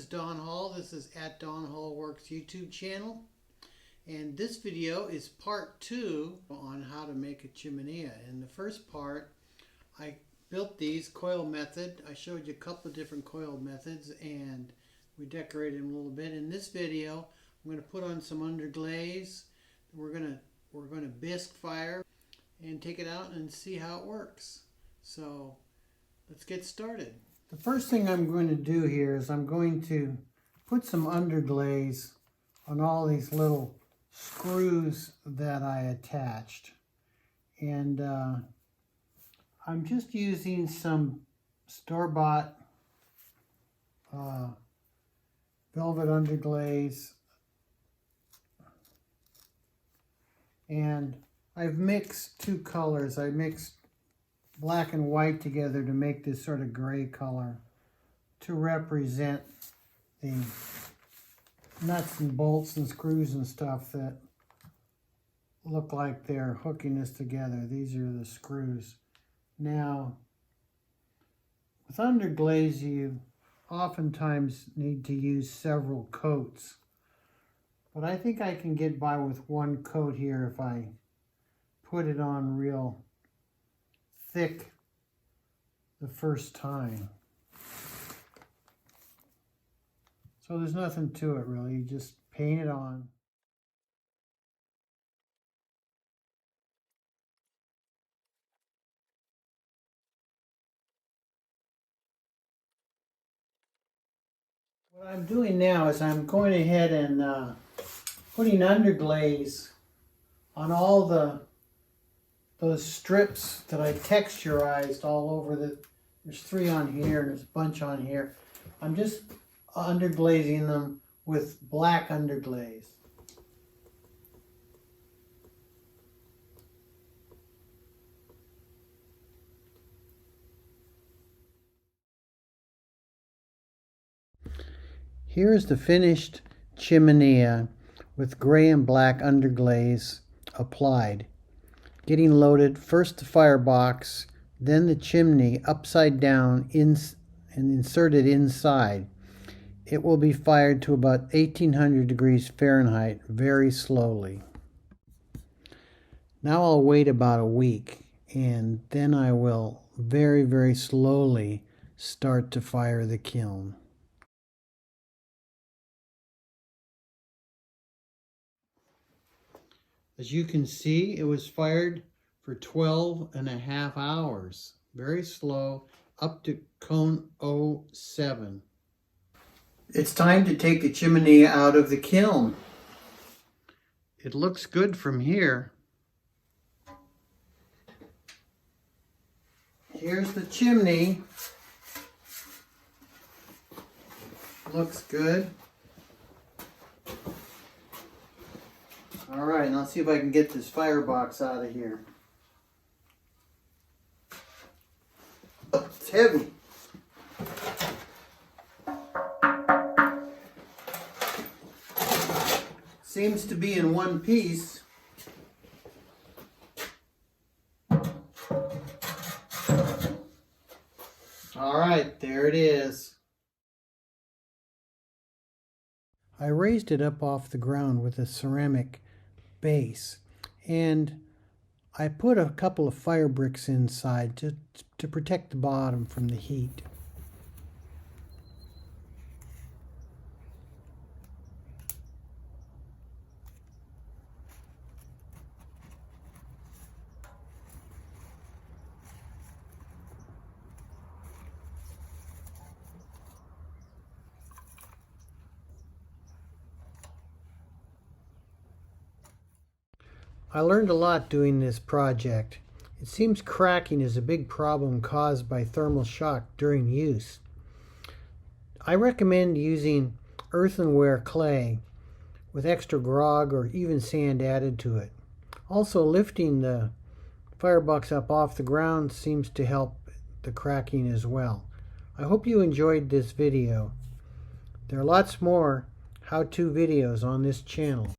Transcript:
Don Hall. This is at Don Hall Works YouTube channel. And this video is part 2 on how to make a chiminea. In the first part, I built these coil method. I showed you a couple of different coil methods and we decorated them a little bit. In this video, I'm going to put on some underglaze. We're going to bisque fire and take it out and see how it works. So let's get started. The first thing I'm going to do here is I'm going to put some underglaze on all these little screws that I attached. And I'm just using some store-bought velvet underglaze. And I've mixed two colors. I mixed black and white together to make this sort of gray color to represent the nuts and bolts and screws and stuff that look like they're hooking this together. These are the screws. Now, with underglaze, you oftentimes need to use several coats. But I think I can get by with one coat here if I put it on real thick the first time. So there's nothing to it really, you just paint it on. What I'm doing now is I'm going ahead and putting underglaze on all those strips that I texturized all over there's 3 on here and there's a bunch on here. I'm just underglazing them with black underglaze. Here is the finished chiminea with gray and black underglaze applied. Getting loaded, first the firebox, then the chimney upside down and inserted inside. It will be fired to about 1800 degrees Fahrenheit very slowly. Now I'll wait about a week and then I will very, very slowly start to fire the kiln. As you can see, it was fired for 12.5 hours. Very slow, up to cone 07. It's time to take the chiminea out of the kiln. It looks good from here. Here's the chimney. Looks good. All right, now let's see if I can get this firebox out of here. Oh, it's heavy. Seems to be in one piece. All right, there it is. I raised it up off the ground with a ceramic base and I put a couple of fire bricks inside to protect the bottom from the heat. I learned a lot doing this project. It seems cracking is a big problem caused by thermal shock during use. I recommend using earthenware clay with extra grog or even sand added to it. Also, lifting the firebox up off the ground seems to help the cracking as well. I hope you enjoyed this video. There are lots more how-to videos on this channel.